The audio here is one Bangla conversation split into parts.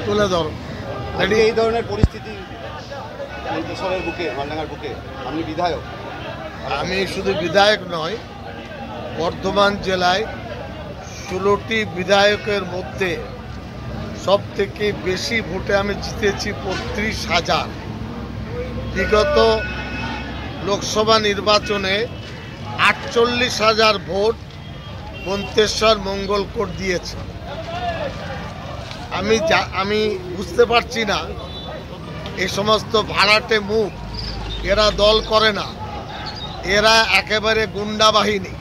তুলে ধরো। এই ধরনের পরিস্থিতি মন্তেশ্বরের বুকে, মালডাঙ্গার বুকে, আপনি বিধায়ক। আমি শুধু বিধায়ক নয়, বর্ধমান জেলায় 16টি বিধায়কের মধ্যে সব থেকে বেশি ভোটে আমি জিতেছি 35,000। বিগত লোকসভা নির্বাচনে 48,000 ভোট মন্তেশ্বর মঙ্গলকোট দিয়েছে। আমি বুঝতে পারছি না, এই সমস্ত ভাড়াটে মুখ, এরা দল করে না, এরা একেবারে গুন্ডা বাহিনী।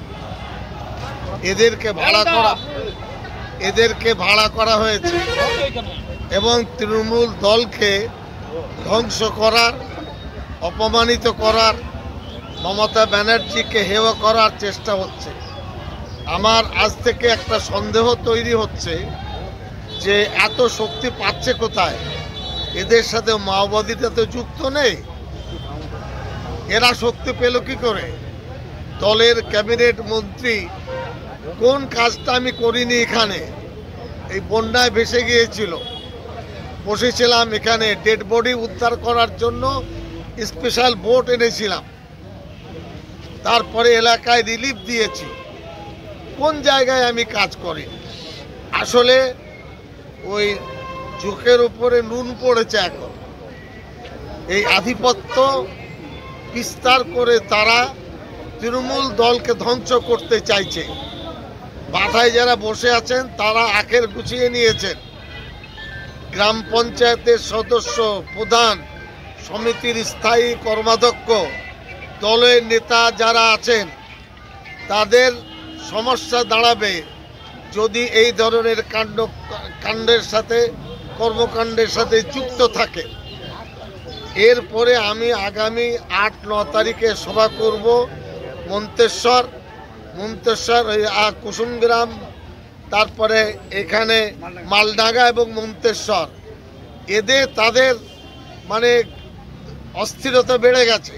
এদেরকে ভাড়া করা হয়েছে এবং তৃণমূল দলকে ধ্বংস করার, অপমানিত করার, মমতা ব্যানার্জিকে হেয় করার চেষ্টা হচ্ছে। আমার আজ থেকে একটা সন্দেহ তৈরি হচ্ছে যে এত শক্তি পাচ্ছে কোথায়? এদের সাথে মাওবাদীটা তো যুক্ত নেই, এরা শক্তি পেল কি করে? দলের ক্যাবিনেট মন্ত্রী কোন কাজটা আমি করিনি এখানে? এই বন্যায় ভেসে গিয়েছিল, বসেছিলাম এখানে, ডেড বডি উদ্ধার করার জন্য স্পেশাল বোট এনেছিলাম, তারপরে এলাকায় রিলিফ দিয়েছি। কোন জায়গায় আমি কাজ করি? আসলে ওই চোখের উপরে নুন পড়েছে এখন। এই আধিপত্য বিস্তার করে তারা তৃণমূল দলকে ধ্বংস করতে চাইছে। মাথায় যারা বসে আছেন তারা আখের গুছিয়ে নিয়েছেন। গ্রাম পঞ্চায়েতের সদস্য, প্রধান, সমিতির স্থায়ী কর্মাধ্যক্ষ, দলের নেতা যারা আছেন, তাদের সমস্যা দাঁড়াবে যদি এই ধরনের কাণ্ডের সাথে, কর্মকাণ্ডের সাথে যুক্ত থাকে। এরপরে আমি আগামী 8-9 তারিখে সভা করব মন্তেশ্বর, কুসুমগ্রাম, তারপরে এখানে মালডাঙ্গা এবং মন্তেশ্বর। তাদের মানে অস্থিরতা বেড়ে গেছে,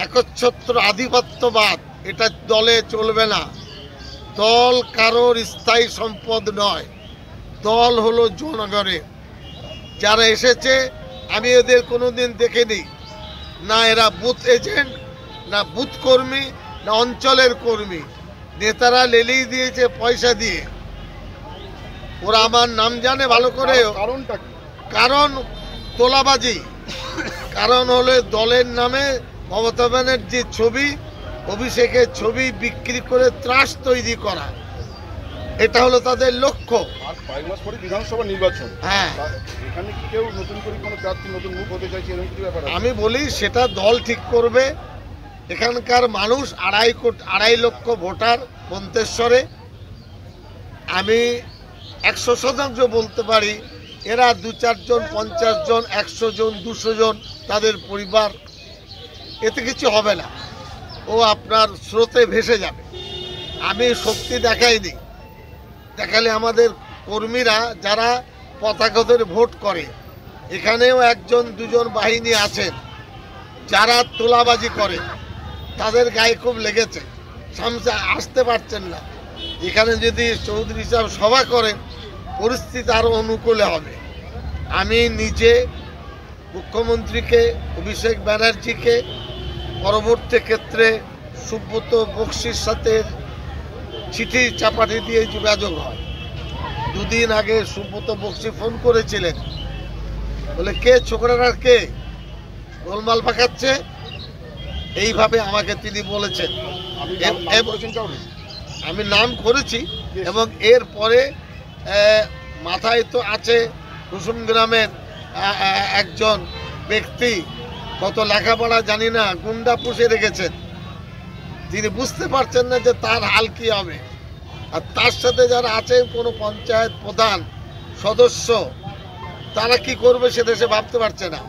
একচ্ছত্র আধিপত্যবাদ, এটা দলে চলবে না। দল কারোর স্থায়ী সম্পদ নয়, দল হলো জনগণের। যারা এসেছে আমি এদের কোনোদিন দেখিনি, না এরা বুথ এজেন্ট, না বুথ কর্মী, না অঞ্চলের কর্মী। নেতারা লেলিয়ে দিয়েছে পয়সা দিয়ে। ওরা আমার নাম জানে ভালো করে। কারণ তোলাবাজি, কারণ হলো দলের নামে মমতা ব্যানার্জির ছবি, অভিষেকের ছবি বিক্রি করে ত্রাস তৈরি করা, এটা হলো তাদের লক্ষ্য। আর কয়েক মাস পরে বিধানসভা নির্বাচন, হ্যাঁ, এখানে কি কেউ নতুন করে কোনো প্রার্থী, নতুন মুখ হতে চাইছে, এরকম কিছু ব্যাপার? আমি বলি সেটা দল ঠিক করবে। এখানকার মানুষ 2.5 লক্ষ ভোটার মন্তেশ্বরে। আমি 100% বলতে পারি এরা 2-4 জন, 50 জন, 100 জন, 200 জন, তাদের পরিবার, এতে কিছু হবে না। ও আপনার স্রোতে ভেসে যাবে। আমি শক্তি দেখাইনি, দেখালে আমাদের কর্মীরা যারা পতাকা ধরে ভোট করে, এখানেও 1-2 বাহিনী আছেন যারা তোলাবাজি করে, তাদের গায়ে খুব লেগেছে, সামনে আসতে পারছেন না। এখানে যদি চৌধুরী সাহেব সভা করেন, পরিস্থিতি আরও অনুকূলে হবে। আমি নিজে মুখ্যমন্ত্রীকে, অভিষেক ব্যানার্জিকে, পরবর্তী ক্ষেত্রে সুব্রত বক্সির সাথে চিঠি চাপাটি দিয়ে যোগাযোগ হয়। 2 দিন আগে সুব্রত বক্সি ফোন করেছিলেন, বলে কে ছোকরার, কে গোলমাল পাকাচ্ছে, এইভাবে আমাকে তিনি বলেছেন। আমি নাম করেছি এবং এরপরে মাথায় তো আছে কুসুমগ্রামের একজন ব্যক্তি, কত লেখাপড়া জানি না, গুন্ডা পুষে রেখেছেন। তিনি বুঝতে পারছেন না যে তার হাল কি হবে। আর তার সাথে যারা আছেন কোনো পঞ্চায়েত প্রধান, সদস্য, তারা কি করবে সেটা সে ভাবতে পারছে না।